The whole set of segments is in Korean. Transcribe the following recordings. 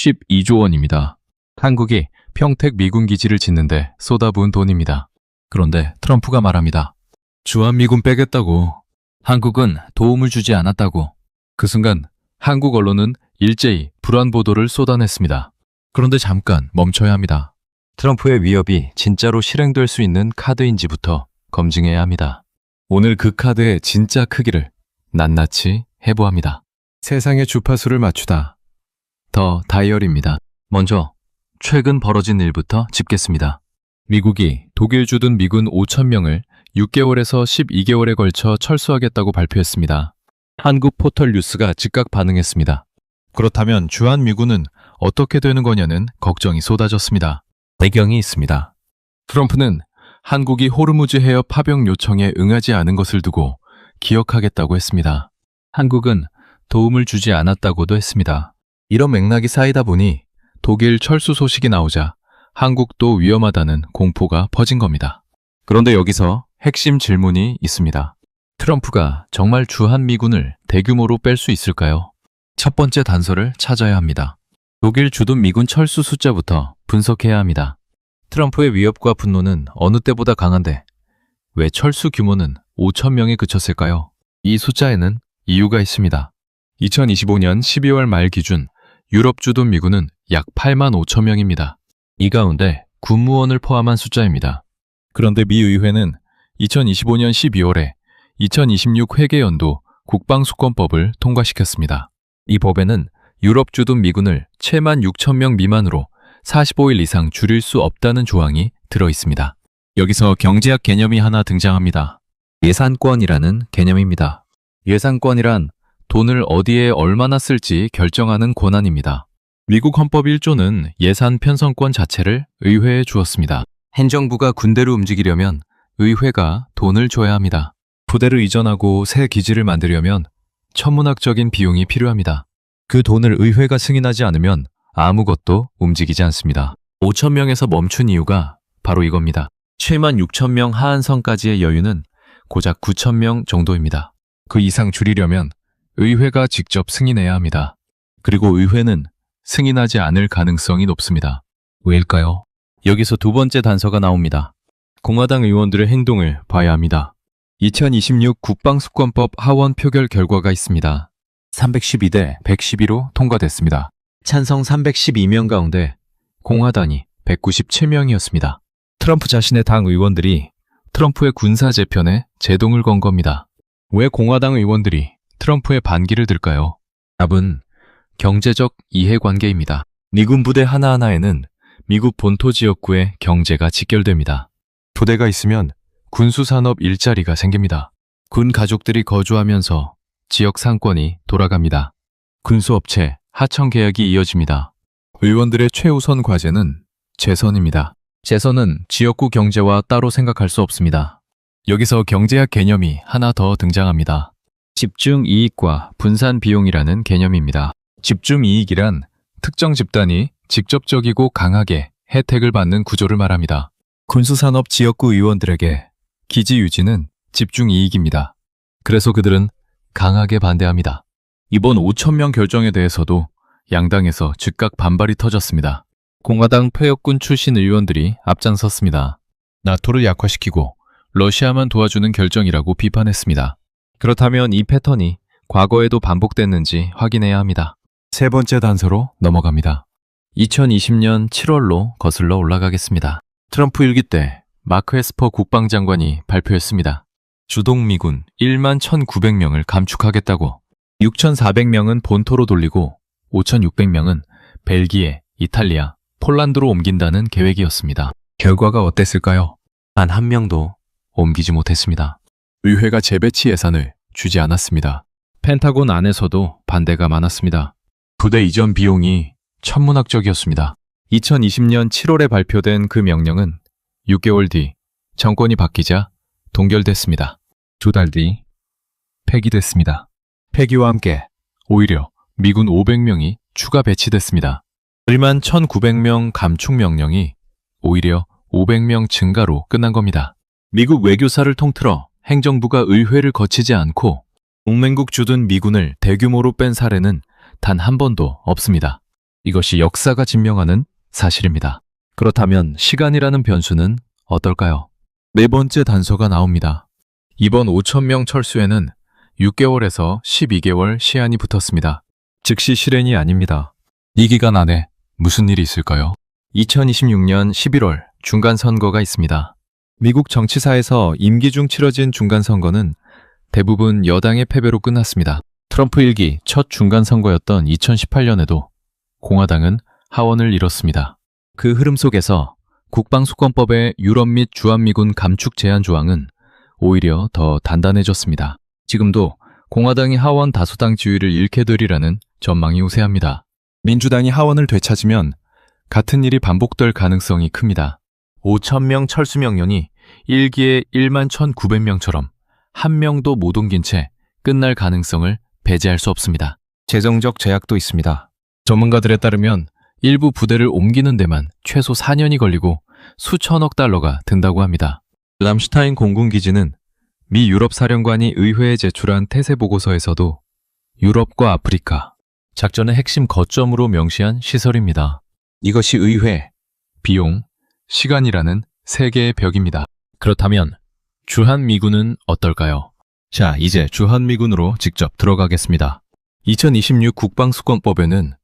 12조 원입니다. 한국이 평택 미군 기지를 짓는데 쏟아부은 돈입니다. 그런데 트럼프가 말합니다. 주한미군 빼겠다고. 한국은 도움을 주지 않았다고. 그 순간 한국 언론은 일제히 불안 보도를 쏟아냈습니다. 그런데 잠깐 멈춰야 합니다. 트럼프의 위협이 진짜로 실행될 수 있는 카드인지부터 검증해야 합니다. 오늘 그 카드의 진짜 크기를 낱낱이 해보합니다. 세상의 주파수를 맞추다. 더 다이얼입니다. 먼저 최근 벌어진 일부터 짚겠습니다. 미국이 독일 주둔 미군 5,000명을 6개월에서 12개월에 걸쳐 철수하겠다고 발표했습니다. 한국 포털 뉴스가 즉각 반응했습니다. 그렇다면 주한미군은 어떻게 되는 거냐는 걱정이 쏟아졌습니다. 배경이 있습니다. 트럼프는 한국이 호르무즈 해협 파병 요청에 응하지 않은 것을 두고 기억하겠다고 했습니다. 한국은 도움을 주지 않았다고도 했습니다. 이런 맥락이 쌓이다 보니 독일 철수 소식이 나오자 한국도 위험하다는 공포가 퍼진 겁니다. 그런데 여기서 핵심 질문이 있습니다. 트럼프가 정말 주한미군을 대규모로 뺄 수 있을까요? 첫 번째 단서를 찾아야 합니다. 독일 주둔 미군 철수 숫자부터 분석해야 합니다. 트럼프의 위협과 분노는 어느 때보다 강한데 왜 철수 규모는 5,000명에 그쳤을까요? 이 숫자에는 이유가 있습니다. 2025년 12월 말 기준 유럽 주둔 미군은 약 8만 5천 명입니다. 이 가운데 군무원을 포함한 숫자입니다. 그런데 미 의회는 2025년 12월에 2026 회계연도 국방수권법을 통과시켰습니다. 이 법에는 유럽 주둔 미군을 7만 6천 명 미만으로 45일 이상 줄일 수 없다는 조항이 들어 있습니다. 여기서 경제학 개념이 하나 등장합니다. 예산권이라는 개념입니다. 예산권이란 돈을 어디에 얼마나 쓸지 결정하는 권한입니다. 미국 헌법 1조는 예산 편성권 자체를 의회에 주었습니다. 행정부가 군대를 움직이려면 의회가 돈을 줘야 합니다. 부대를 이전하고 새 기지를 만들려면 천문학적인 비용이 필요합니다. 그 돈을 의회가 승인하지 않으면 아무것도 움직이지 않습니다. 5천 명에서 멈춘 이유가 바로 이겁니다. 7만 6천 명 하한선까지의 여유는 고작 9천 명 정도입니다. 그 이상 줄이려면 의회가 직접 승인해야 합니다. 그리고 의회는 승인하지 않을 가능성이 높습니다. 왜일까요? 여기서 두 번째 단서가 나옵니다. 공화당 의원들의 행동을 봐야 합니다. 2026 국방수권법 하원 표결 결과가 있습니다. 312대 112로 통과됐습니다. 찬성 312명 가운데 공화당이 197명이었습니다. 트럼프 자신의 당 의원들이 트럼프의 군사 재편에 제동을 건 겁니다. 왜 공화당 의원들이 트럼프의 반기를 들까요? 답은 경제적 이해관계입니다. 미군 부대 하나하나에는 미국 본토 지역구의 경제가 직결됩니다. 부대가 있으면 군수산업 일자리가 생깁니다. 군 가족들이 거주하면서 지역 상권이 돌아갑니다. 군수업체, 하청 계약이 이어집니다. 의원들의 최우선 과제는 재선입니다. 재선은 지역구 경제와 따로 생각할 수 없습니다. 여기서 경제학 개념이 하나 더 등장합니다. 집중이익과 분산비용이라는 개념입니다. 집중이익이란 특정 집단이 직접적이고 강하게 혜택을 받는 구조를 말합니다. 군수산업 지역구 의원들에게 기지 유지는 집중이익입니다. 그래서 그들은 강하게 반대합니다. 이번 5,000명 결정에 대해서도 양당에서 즉각 반발이 터졌습니다. 공화당 폐역군 출신 의원들이 앞장섰습니다. 나토를 약화시키고 러시아만 도와주는 결정이라고 비판했습니다. 그렇다면 이 패턴이 과거에도 반복됐는지 확인해야 합니다. 세 번째 단서로 넘어갑니다. 2020년 7월로 거슬러 올라가겠습니다. 트럼프 일기 때 마크 에스퍼 국방장관이 발표했습니다. 주동미군 1만 1,900명을 감축하겠다고. 6,400명은 본토로 돌리고 5,600명은 벨기에, 이탈리아, 폴란드로 옮긴다는 계획이었습니다. 결과가 어땠을까요? 단 한 명도 옮기지 못했습니다. 의회가 재배치 예산을 주지 않았습니다. 펜타곤 안에서도 반대가 많았습니다. 부대 이전 비용이 천문학적이었습니다. 2020년 7월에 발표된 그 명령은 6개월 뒤 정권이 바뀌자 동결됐습니다. 2달 뒤 폐기됐습니다. 폐기와 함께 오히려 미군 500명이 추가 배치됐습니다. 1만 1,900명 감축 명령이 오히려 500명 증가로 끝난 겁니다. 미국 외교사를 통틀어 행정부가 의회를 거치지 않고 동맹국 주둔 미군을 대규모로 뺀 사례는 단 한 번도 없습니다. 이것이 역사가 증명하는 사실입니다. 그렇다면 시간이라는 변수는 어떨까요? 네 번째 단서가 나옵니다. 이번 5,000명 철수에는 6개월에서 12개월 시한이 붙었습니다. 즉시 실행이 아닙니다. 이 기간 안에 무슨 일이 있을까요? 2026년 11월 중간선거가 있습니다. 미국 정치사에서 임기 중 치러진 중간선거는 대부분 여당의 패배로 끝났습니다. 트럼프 1기 첫 중간선거였던 2018년에도 공화당은 하원을 잃었습니다. 그 흐름 속에서 국방수권법의 유럽 및 주한미군 감축 제한 조항은 오히려 더 단단해졌습니다. 지금도 공화당이 하원 다수당 지위를 잃게 되리라는 전망이 우세합니다. 민주당이 하원을 되찾으면 같은 일이 반복될 가능성이 큽니다. 5,000명 철수 명령이 1기에 11,900명처럼 한 명도 못 옮긴 채 끝날 가능성을 배제할 수 없습니다. 재정적 제약도 있습니다. 전문가들에 따르면 일부 부대를 옮기는 데만 최소 4년이 걸리고 수천억 달러가 든다고 합니다. 람슈타인 공군기지는 미 유럽 사령관이 의회에 제출한 태세 보고서에서도 유럽과 아프리카, 작전의 핵심 거점으로 명시한 시설입니다. 이것이 의회, 비용, 시간이라는 세 개의 벽입니다. 그렇다면 주한미군은 어떨까요? 자, 이제 주한미군으로 직접 들어가겠습니다. 2026 국방수권법에는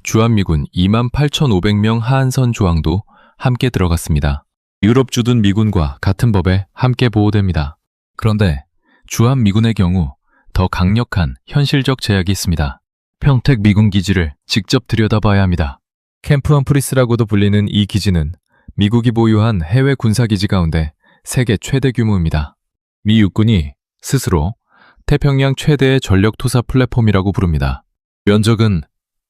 주한미군 28,500명 하한선 조항도 함께 들어갔습니다. 유럽 주둔 미군과 같은 법에 함께 보호됩니다. 그런데 주한미군의 경우 더 강력한 현실적 제약이 있습니다. 평택 미군 기지를 직접 들여다봐야 합니다. 캠프 험프리스라고도 불리는 이 기지는 미국이 보유한 해외 군사기지 가운데 세계 최대 규모입니다. 미 육군이 스스로 태평양 최대의 전력 투사 플랫폼이라고 부릅니다. 면적은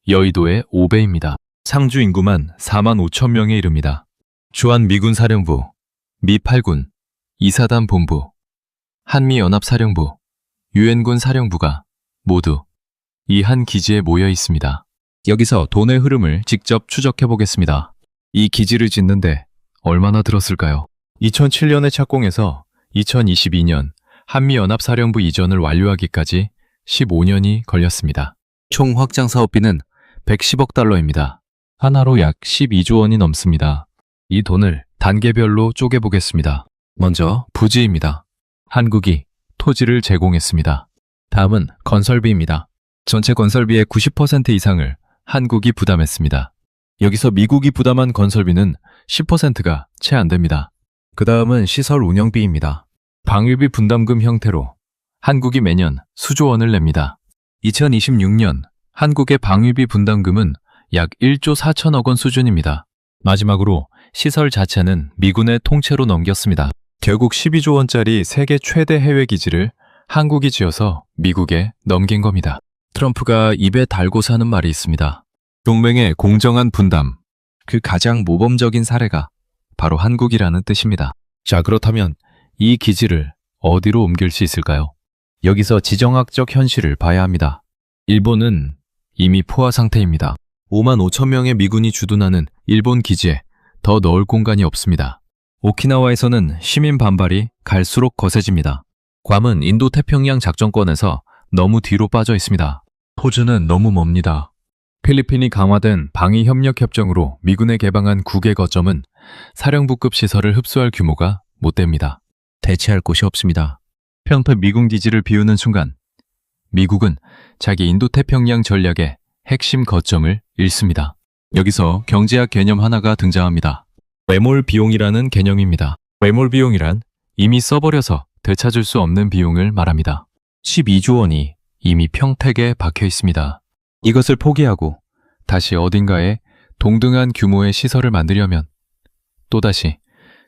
여의도의 5배입니다. 상주 인구만 45,000명에 이릅니다. 주한미군 사령부, 미 8군, 이사단 본부, 한미연합사령부, 유엔군 사령부가 모두 이 한 기지에 모여 있습니다. 여기서 돈의 흐름을 직접 추적해 보겠습니다. 이 기지를 짓는데 얼마나 들었을까요? 2007년에 착공해서 2022년 한미연합사령부 이전을 완료하기까지 15년이 걸렸습니다. 총 확장 사업비는 110억 달러입니다. 하나로 약 12조 원이 넘습니다. 이 돈을 단계별로 쪼개보겠습니다. 먼저 부지입니다. 한국이 토지를 제공했습니다. 다음은 건설비입니다. 전체 건설비의 90% 이상을 한국이 부담했습니다. 여기서 미국이 부담한 건설비는 10%가 채 안 됩니다. 그 다음은 시설 운영비입니다. 방위비 분담금 형태로 한국이 매년 수조 원을 냅니다. 2026년 한국의 방위비 분담금은 약 1조 4천억 원 수준입니다. 마지막으로 시설 자체는 미군의 통째로 넘겼습니다. 결국 12조 원짜리 세계 최대 해외 기지를 한국이 지어서 미국에 넘긴 겁니다. 트럼프가 입에 달고서 하는 말이 있습니다. 동맹의 공정한 분담, 그 가장 모범적인 사례가 바로 한국이라는 뜻입니다. 자, 그렇다면 이 기지를 어디로 옮길 수 있을까요? 여기서 지정학적 현실을 봐야 합니다. 일본은 이미 포화 상태입니다. 55,000명의 미군이 주둔하는 일본 기지에 더 넣을 공간이 없습니다. 오키나와에서는 시민 반발이 갈수록 거세집니다. 괌은 인도태평양 작전권에서 너무 뒤로 빠져 있습니다. 포즈는 너무 멉니다. 필리핀이 강화된 방위협력협정으로 미군에 개방한 9개 거점은 사령부급 시설을 흡수할 규모가 못 됩니다. 대체할 곳이 없습니다. 평택 미군 기지를 비우는 순간 미국은 자기 인도태평양 전략의 핵심 거점을 잃습니다. 여기서 경제학 개념 하나가 등장합니다. 외몰 비용이라는 개념입니다. 외몰 비용이란 이미 써버려서 되찾을 수 없는 비용을 말합니다. 12조 원이 이미 평택에 박혀 있습니다. 이것을 포기하고 다시 어딘가에 동등한 규모의 시설을 만들려면 또다시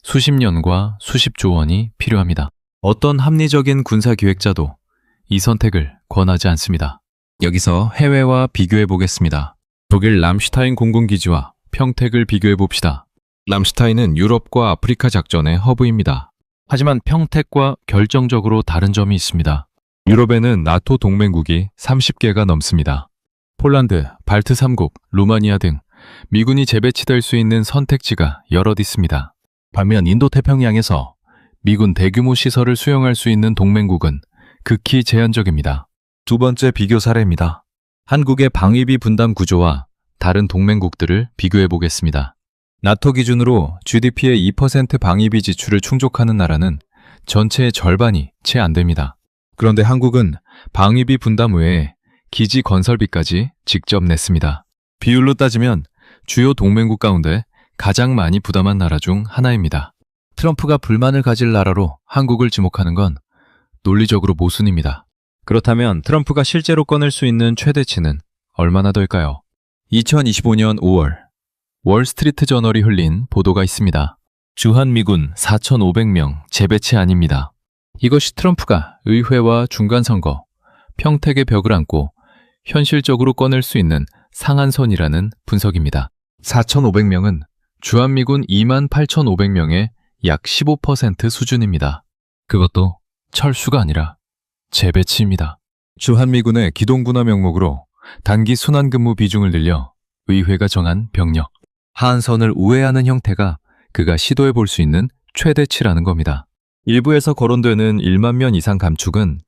수십 년과 수십조 원이 필요합니다. 어떤 합리적인 군사기획자도 이 선택을 권하지 않습니다. 여기서 해외와 비교해 보겠습니다. 독일 람슈타인 공군기지와 평택을 비교해 봅시다. 람슈타인은 유럽과 아프리카 작전의 허브입니다. 하지만 평택과 결정적으로 다른 점이 있습니다. 유럽에는 나토 동맹국이 30개가 넘습니다. 폴란드, 발트 3국, 루마니아 등 미군이 재배치될 수 있는 선택지가 여럿 있습니다. 반면 인도태평양에서 미군 대규모 시설을 수용할 수 있는 동맹국은 극히 제한적입니다. 두 번째 비교 사례입니다. 한국의 방위비 분담 구조와 다른 동맹국들을 비교해 보겠습니다. 나토 기준으로 GDP의 2% 방위비 지출을 충족하는 나라는 전체의 절반이 채 안 됩니다. 그런데 한국은 방위비 분담 외에 기지 건설비까지 직접 냈습니다. 비율로 따지면 주요 동맹국 가운데 가장 많이 부담한 나라 중 하나입니다. 트럼프가 불만을 가질 나라로 한국을 지목하는 건 논리적으로 모순입니다. 그렇다면 트럼프가 실제로 꺼낼 수 있는 최대치는 얼마나 될까요? 2025년 5월 월스트리트 저널이 흘린 보도가 있습니다. 주한미군 4,500명 재배치 아닙니다. 이것이 트럼프가 의회와 중간선거, 평택의 벽을 안고 현실적으로 꺼낼 수 있는 상한선이라는 분석입니다. 4,500명은 주한미군 28,500명의 약 15% 수준입니다. 그것도 철수가 아니라 재배치입니다. 주한미군의 기동군화 명목으로 단기 순환근무 비중을 늘려 의회가 정한 병력, 하한선을 우회하는 형태가 그가 시도해 볼 수 있는 최대치라는 겁니다. 일부에서 거론되는 1만 명 이상 감축은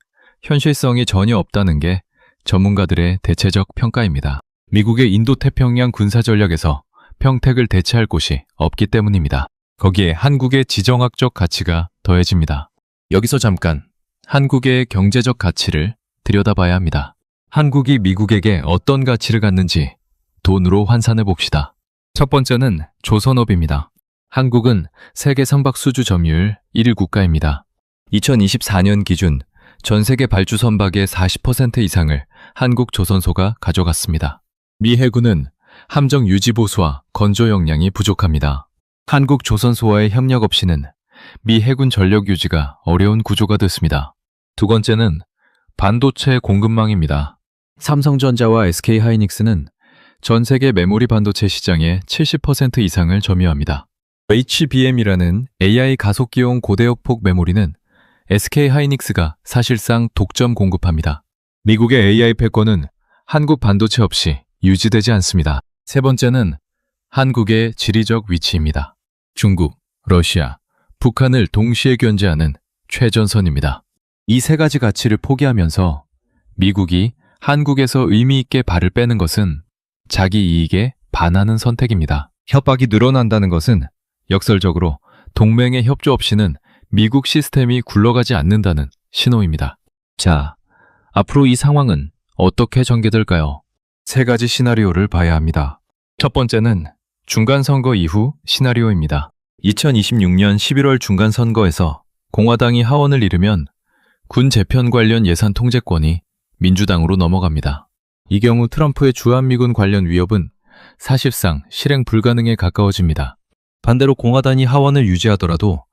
현실성이 전혀 없다는 게 전문가들의 대체적 평가입니다. 미국의 인도태평양 군사전략에서 평택을 대체할 곳이 없기 때문입니다. 거기에 한국의 지정학적 가치가 더해집니다. 여기서 잠깐 한국의 경제적 가치를 들여다봐야 합니다. 한국이 미국에게 어떤 가치를 갖는지 돈으로 환산해 봅시다. 첫 번째는 조선업입니다. 한국은 세계 선박수주 점유율 1위 국가입니다. 2024년 기준 전 세계 발주 선박의 40% 이상을 한국 조선소가 가져갔습니다. 미 해군은 함정 유지 보수와 건조 역량이 부족합니다. 한국 조선소와의 협력 없이는 미 해군 전력 유지가 어려운 구조가 됐습니다. 두 번째는 반도체 공급망입니다. 삼성전자와 SK하이닉스는 전 세계 메모리 반도체 시장의 70% 이상을 점유합니다. HBM이라는 AI 가속기용 고대역폭 메모리는 SK하이닉스가 사실상 독점 공급합니다. 미국의 AI 패권은 한국 반도체 없이 유지되지 않습니다. 세 번째는 한국의 지리적 위치입니다. 중국, 러시아, 북한을 동시에 견제하는 최전선입니다. 이 세 가지 가치를 포기하면서 미국이 한국에서 의미 있게 발을 빼는 것은 자기 이익에 반하는 선택입니다. 협박이 늘어난다는 것은 역설적으로 동맹의 협조 없이는 미국 시스템이 굴러가지 않는다는 신호입니다. 자, 앞으로 이 상황은 어떻게 전개될까요? 세 가지 시나리오를 봐야 합니다. 첫 번째는 중간선거 이후 시나리오입니다. 2026년 11월 중간선거에서 공화당이 하원을 잃으면 군 재편 관련 예산 통제권이 민주당으로 넘어갑니다. 이 경우 트럼프의 주한미군 관련 위협은 사실상 실행 불가능에 가까워집니다. 반대로 공화당이 하원을 유지하더라도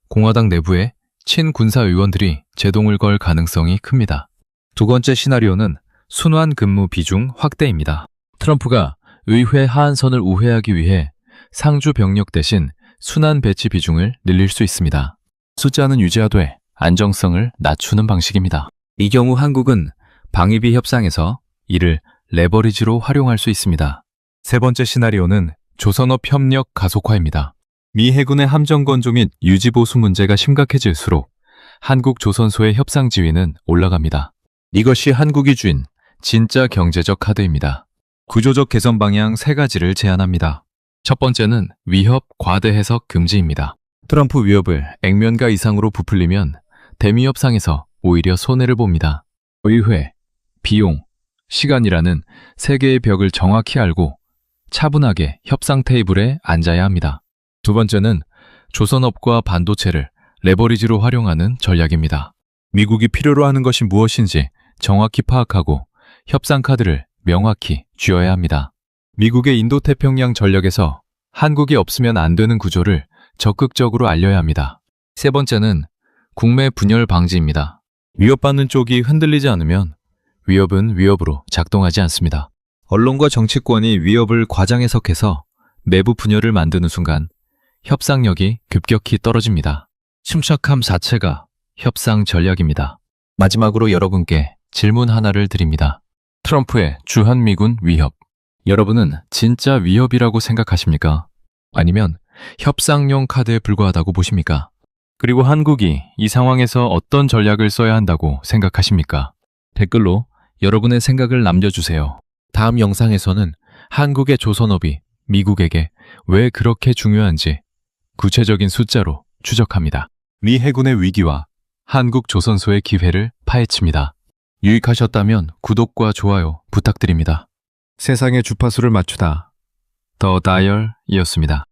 공화당 내부에 친군사 의원들이 제동을 걸 가능성이 큽니다. 두 번째 시나리오는 순환 근무 비중 확대입니다. 트럼프가 의회 하한선을 우회하기 위해 상주 병력 대신 순환 배치 비중을 늘릴 수 있습니다. 숫자는 유지하되 안정성을 낮추는 방식입니다. 이 경우 한국은 방위비 협상에서 이를 레버리지로 활용할 수 있습니다. 세 번째 시나리오는 조선업 협력 가속화입니다. 미 해군의 함정 건조 및 유지 보수 문제가 심각해질수록 한국 조선소의 협상 지위는 올라갑니다. 이것이 한국이 쥔 진짜 경제적 카드입니다. 구조적 개선 방향 세 가지를 제안합니다. 첫 번째는 위협 과대 해석 금지입니다. 트럼프 위협을 액면가 이상으로 부풀리면 대미 협상에서 오히려 손해를 봅니다. 의회, 비용, 시간이라는 세 개의 벽을 정확히 알고 차분하게 협상 테이블에 앉아야 합니다. 두 번째는 조선업과 반도체를 레버리지로 활용하는 전략입니다. 미국이 필요로 하는 것이 무엇인지 정확히 파악하고 협상 카드를 명확히 쥐어야 합니다. 미국의 인도태평양 전략에서 한국이 없으면 안 되는 구조를 적극적으로 알려야 합니다. 세 번째는 국내 분열 방지입니다. 위협받는 쪽이 흔들리지 않으면 위협은 위협으로 작동하지 않습니다. 언론과 정치권이 위협을 과장 해석해서 내부 분열을 만드는 순간 협상력이 급격히 떨어집니다. 침착함 자체가 협상 전략입니다. 마지막으로 여러분께 질문 하나를 드립니다. 트럼프의 주한미군 위협. 여러분은 진짜 위협이라고 생각하십니까? 아니면 협상용 카드에 불과하다고 보십니까? 그리고 한국이 이 상황에서 어떤 전략을 써야 한다고 생각하십니까? 댓글로 여러분의 생각을 남겨주세요. 다음 영상에서는 한국의 조선업이 미국에게 왜 그렇게 중요한지 구체적인 숫자로 추적합니다. 미 해군의 위기와 한국 조선소의 기회를 파헤칩니다. 유익하셨다면 구독과 좋아요 부탁드립니다. 세상의 주파수를 맞추다. 더 다이얼이었습니다.